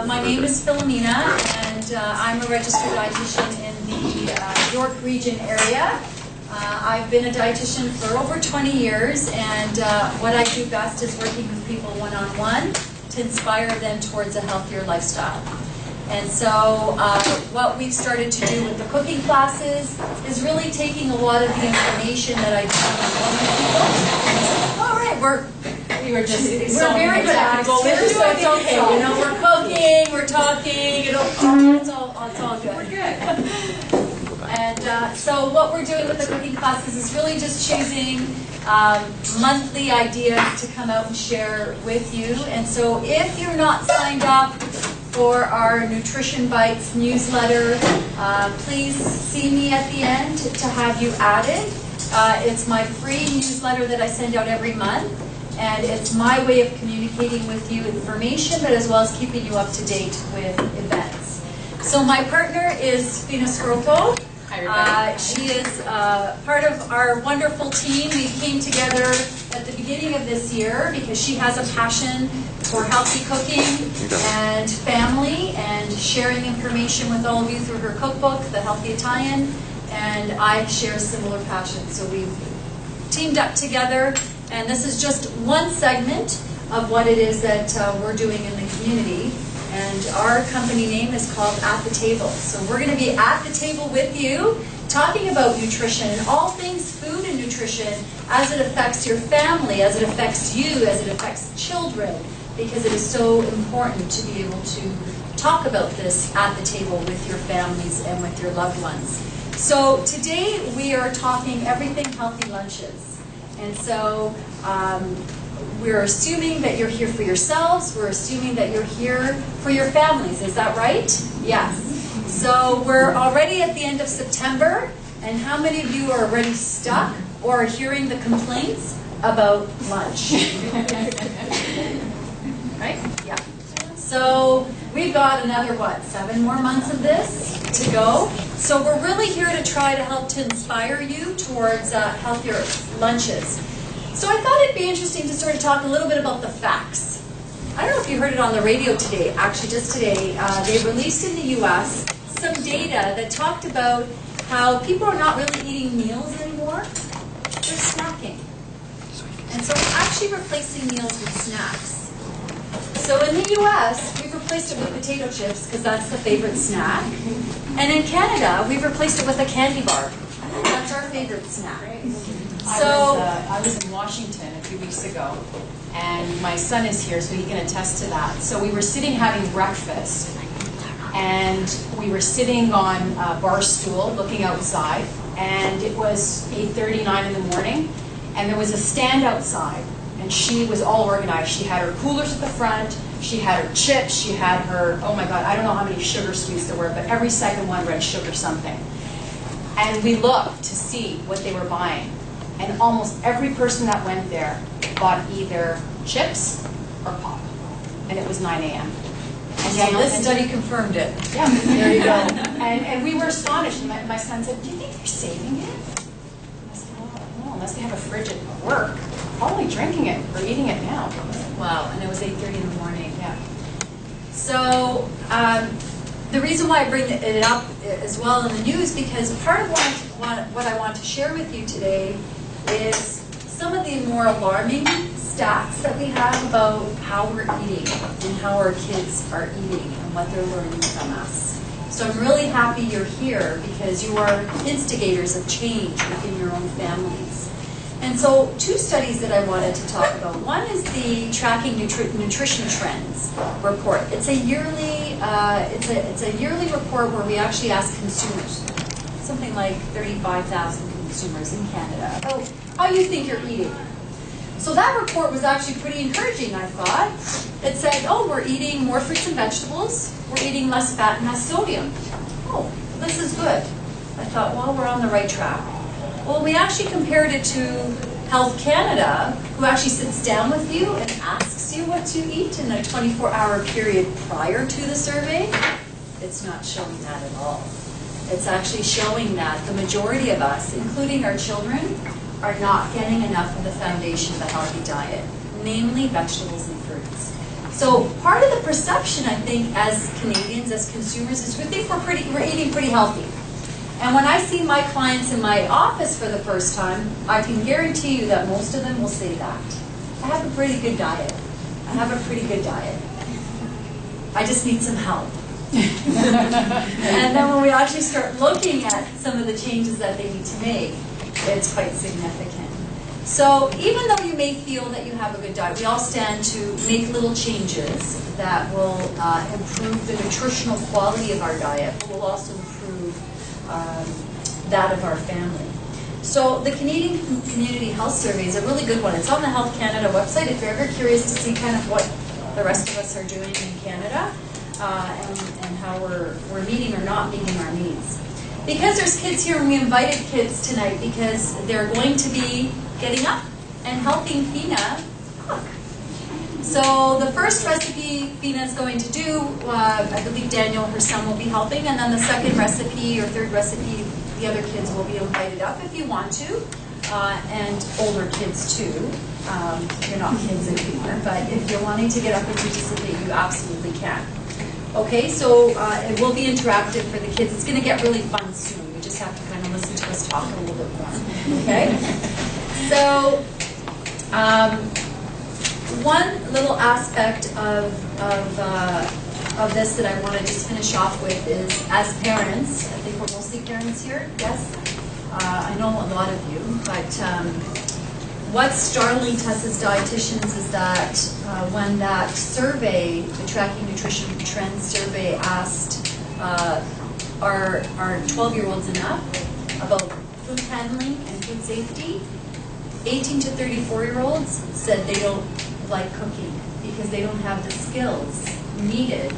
My name is Filomena, and I'm a registered dietitian in the York region area. I've been a dietitian for over 20 years, and what I do best is working with people one-on-one to inspire them towards a healthier lifestyle. And so what we've started to do with the cooking classes is really taking a lot of the information that I do with people. All right, we're very relaxed. So it's okay. You know, we're cooking, we're talking. It's all good. We're good. And so what we're doing with the cooking classes is really just choosing monthly ideas to come out and share with you. And so if you're not signed up for our Nutrition Bites newsletter, please see me at the end to have you added. It's my free newsletter that I send out every month, and it's my way of communicating with you information, but as well as keeping you up to date with events. So my partner is Vernace-Inserra. She is part of our wonderful team. We came together at the beginning of this year because she has a passion for healthy cooking and family and sharing information with all of you through her cookbook, The Healthy Italian, and I share similar passions. So we've teamed up together, and this is just one segment of what it is that we're doing in the community. And our company name is called At the Table. So we're going to be at the table with you, talking about nutrition and all things food and nutrition as it affects your family, as it affects you, as it affects children, because it is so important to be able to talk about this at the table with your families and with your loved ones. So today we are talking everything healthy lunches. And so we're assuming that you're here for yourselves. We're assuming that you're here for your families. Is that right? Yes. So we're already at the end of September. And how many of you are already stuck or are hearing the complaints about lunch? Right? Yeah. So we've got another, 7 more months of this to go. So we're really here to try to help to inspire you towards healthier lunches. So I thought it'd be interesting to sort of talk a little bit about the facts. I don't know if you heard it on the radio today, actually just today, they released in the US some data that talked about how people are not really eating meals anymore, they're snacking. And so we're actually replacing meals with snacks. So in the US, we've replaced it with potato chips because that's the favorite snack. And in Canada, we've replaced it with a candy bar. That's our favorite snack. So I was in Washington a few weeks ago, and my son is here, so he can attest to that. So we were sitting having breakfast, and we were sitting on a bar stool looking outside, and it was 8:39 in the morning, and there was a stand outside, and she was all organized. She had her coolers at the front, she had her chips, she had her, oh my God, I don't know how many sugar sweets there were, but every second one read sugar something. And we looked to see what they were buying. And almost every person that went there bought either chips or pop. And it was 9 a.m. And yeah, this study confirmed it. Yeah, there you go. And we were astonished. And my son said, do you think they're saving it? And I said, well, no, unless they have a fridge at work. Probably drinking it or eating it now. Wow, and it was 8:30 in the morning. Yeah. So the reason why I bring it up as well in the news, because part of what I want to share with you today is some of the more alarming stats that we have about how we're eating and how our kids are eating and what they're learning from us. So I'm really happy you're here because you are instigators of change within your own families. And so 2 studies that I wanted to talk about. One is the Tracking Nutrition Trends report. It's a yearly report where we actually ask consumers, something like 35,000 consumers in Canada, about how you think you're eating. So that report was actually pretty encouraging, I thought. It said, oh, we're eating more fruits and vegetables, we're eating less fat and less sodium. Oh, this is good. I thought, well, we're on the right track. Well, we actually compared it to Health Canada, who actually sits down with you and asks you what to eat in a 24-hour period prior to the survey. It's not showing that at all. It's actually showing that the majority of us, including our children, are not getting enough of the foundation of a healthy diet, namely vegetables and fruits. So part of the perception, I think, as Canadians, as consumers, is we think we're eating pretty healthy. And when I see my clients in my office for the first time, I can guarantee you that most of them will say that. I have a pretty good diet. I have a pretty good diet. I just need some help. And then when we actually start looking at some of the changes that they need to make, it's quite significant. So even though you may feel that you have a good diet, we all stand to make little changes that will improve the nutritional quality of our diet, but will also improve that of our family. So the Canadian Community Health Survey is a really good one. It's on the Health Canada website if you're ever curious to see kind of what the rest of us are doing in Canada and how we're meeting or not meeting our needs. Because there's kids here, and we invited kids tonight because they're going to be getting up and helping Fina cook. So the first recipe Fina's going to do, I believe Daniel, her son, will be helping, and then the second recipe or third recipe, the other kids will be invited up if you want to, and older kids too. You're not kids anymore, but if you're wanting to get up and participate, you absolutely can. Okay, so it will be interactive for the kids. It's going to get really fun soon. You just have to kind of listen to us talk a little bit more. Okay? So, one little aspect of this that I want to just finish off with is, as parents, I think we're mostly parents here, yes? I know a lot of you, but what's startling to us as dietitians is that when that survey, the Tracking Nutrition Trends survey, asked are 12-year-olds enough about food handling and food safety, 18 to 34-year-olds said they don't like cooking because they don't have the skills needed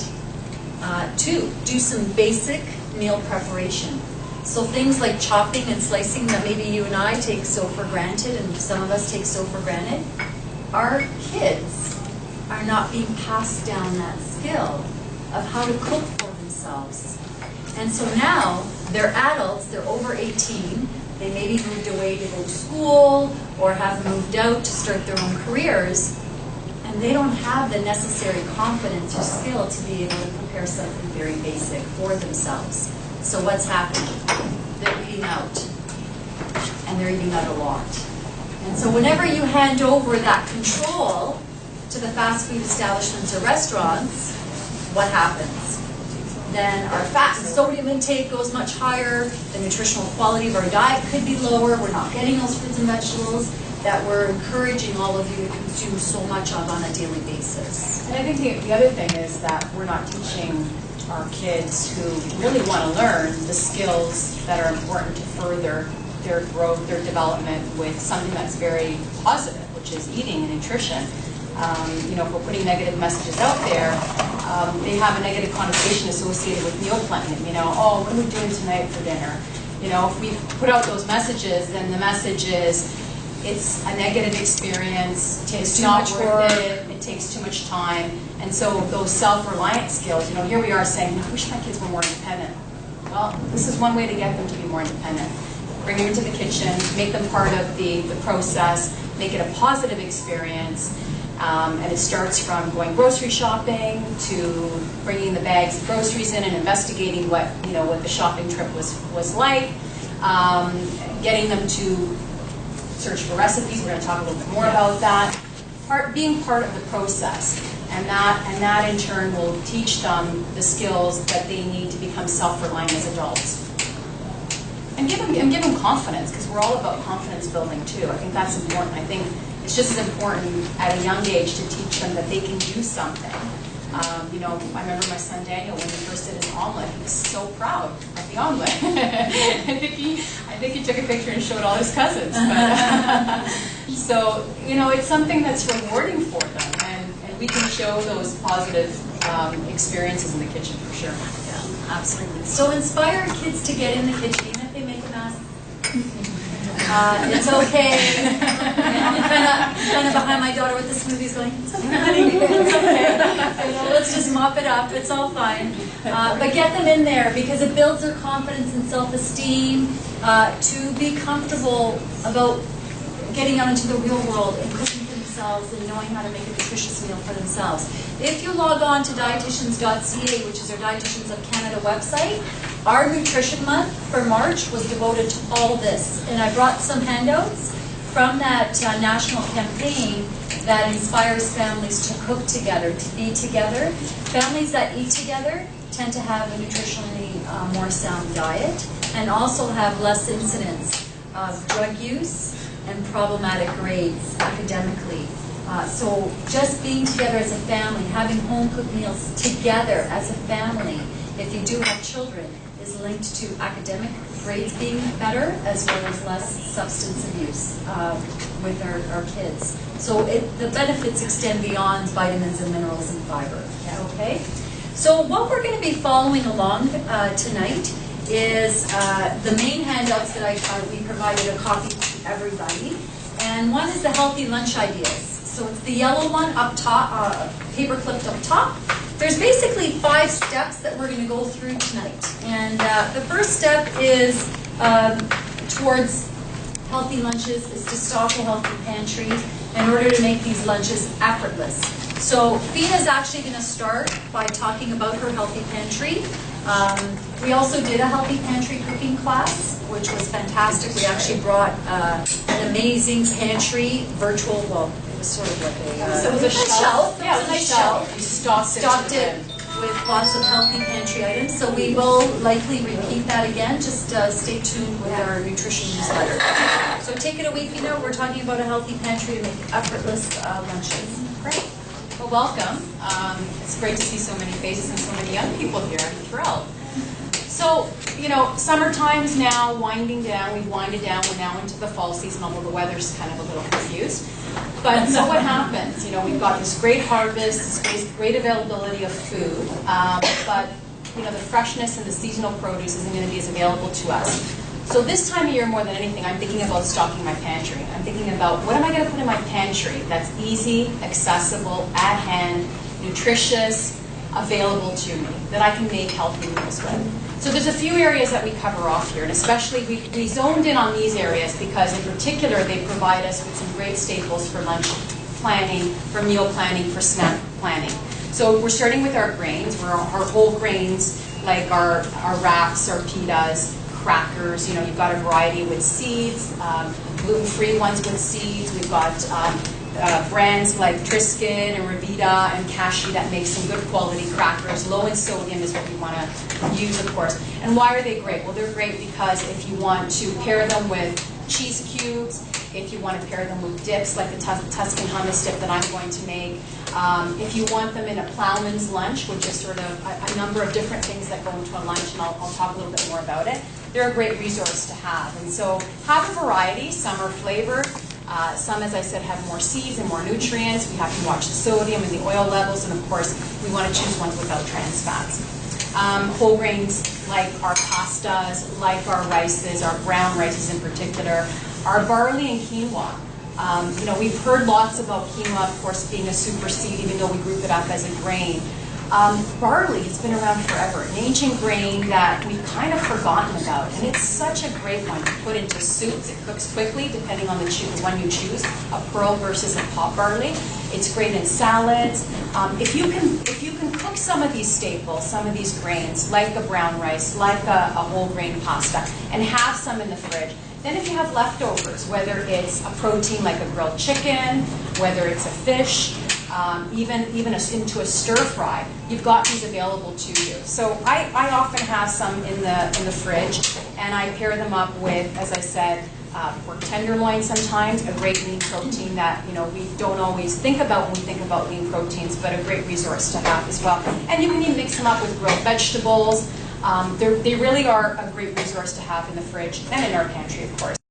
to do some basic meal preparation. So things like chopping and slicing that maybe you and I take so for granted, and some of us take so for granted, our kids are not being passed down that skill of how to cook for themselves. And so now they're adults, they're over 18, they maybe moved away to go to school or have moved out to start their own careers, and they don't have the necessary confidence or skill to be able to prepare something very basic for themselves. So what's happening? They're eating out, and they're eating out a lot. And so whenever you hand over that control to the fast food establishments or restaurants, what happens? Then our fat and sodium intake goes much higher, the nutritional quality of our diet could be lower, we're not getting those fruits and vegetables that we're encouraging all of you to consume so much of on a daily basis. And I think the other thing is that we're not teaching our kids who really want to learn the skills that are important to further their growth, their development with something that's very positive, which is eating and nutrition. If we're putting negative messages out there, they have a negative connotation associated with meal planning. Oh, what are we doing tonight for dinner? If we put out those messages, then the message is it's a negative experience, it's not worth it, it takes too much time. And so those self-reliant skills, here we are saying, I wish my kids were more independent. Well, this is one way to get them to be more independent. Bring them into the kitchen, make them part of the process, make it a positive experience. And it starts from going grocery shopping to bringing the bags of groceries in and investigating what the shopping trip was like, getting them to search for recipes. We're going to talk a little bit more about that. Being part of the process, and that in turn will teach them the skills that they need to become self-reliant as adults. And give them confidence, because we're all about confidence building too. I think that's important. I think it's just as important at a young age to teach them that they can do something. I remember my son Daniel, when he first did his omelet, he was so proud of the omelet. I think he took a picture and showed all his cousins. But, so, it's something that's rewarding for them, and we can show those positive experiences in the kitchen for sure. Yeah, absolutely. So inspire kids to get in the kitchen, even if they make a mess. It's okay. I'm kind of behind my daughter with the smoothies going, it's okay, honey, it's okay. Let's just mop it up, it's all fine. But get them in there, because it builds their confidence and self-esteem to be comfortable about getting out into the real world and cooking for themselves. themselves and knowing how to make a nutritious meal for themselves. If you log on to dietitians.ca, which is our Dietitians of Canada website, our nutrition month for March was devoted to all this. And I brought some handouts from that national campaign that inspires families to cook together, to be together. Families that eat together tend to have a nutritionally more sound diet and also have less incidence of drug use and problematic grades academically. So just being together as a family, having home-cooked meals together as a family, if you do have children, is linked to academic grades being better as well as less substance abuse with our kids. So the benefits extend beyond vitamins and minerals and fiber. Okay? So what we're going to be following along tonight is the main handouts that we provided a copy to everybody. And one is the healthy lunch ideas. So it's the yellow one up top, paper clipped up top. There's basically 5 steps that we're going to go through tonight. And the first step is towards healthy lunches is to stock a healthy pantry in order to make these lunches effortless. So Fina's actually going to start by talking about her healthy pantry. We also did a healthy pantry cooking class, which was fantastic. We actually brought an amazing pantry virtual, well, it was sort of like so it was a shelf. Yeah, it was a nice shelf. You stocked it with lots of healthy pantry items. So we will likely repeat that again. Just stay tuned with our nutrition newsletter. So take it away, Fina. We're talking about a healthy pantry to make effortless lunches. Great. Well, welcome. It's great to see so many faces and so many young people here. I'm thrilled. So, you know, summertime's now winding down. We've winded down. We're now into the fall season, although the weather's kind of a little confused. But so what happens? You know, we've got this great harvest, this great availability of food, but, you know, the freshness and the seasonal produce isn't going to be as available to us. So this time of year, more than anything, I'm thinking about stocking my pantry. I'm thinking about what am I going to put in my pantry that's easy, accessible, at hand, nutritious, available to me, that I can make healthy meals with. So there's a few areas that we cover off here, and especially we zoned in on these areas because in particular they provide us with some great staples for lunch planning, for meal planning, for snack planning. So we're starting with our grains, our whole grains, like our wraps, our pitas, crackers. You know, you've got a variety with seeds, gluten-free ones with seeds. We've got brands like Triscuit and Revita and Cashew that make some good quality crackers. Low in sodium is what we want to use, of course. And why are they great? Well, they're great because if you want to pair them with cheese cubes, if you want to pair them with dips like the Tuscan hummus dip that I'm going to make, if you want them in a plowman's lunch, which is sort of a number of different things that go into a lunch, and I'll talk a little bit more about it, they're a great resource to have. And so have a variety. Some are flavored. Some, as I said, have more seeds and more nutrients. We have to watch the sodium and the oil levels, and of course, we want to choose ones without trans fats. Whole grains like our pastas, like our rices, our brown rices in particular, our barley and quinoa. You know, we've heard lots about quinoa, of course, being a super seed, even though we group it up as a grain. Barley has been around forever, an ancient grain that we've kind of forgotten about, and it's such a great one to put into soups. It cooks quickly, depending on the one you choose, a pearl versus a pot barley. It's great in salads. If you can cook some of these staples, some of these grains, like a brown rice, like a whole grain pasta, and have some in the fridge. Then if you have leftovers, whether it's a protein like a grilled chicken, whether it's a fish, even into a stir fry, you've got these available to you. So I often have some in the fridge, and I pair them up with, as I said, pork tenderloin sometimes, a great lean protein that we don't always think about when we think about lean proteins, but a great resource to have as well. And you can even mix them up with grilled vegetables. They really are a great resource to have in the fridge and in our pantry, of course.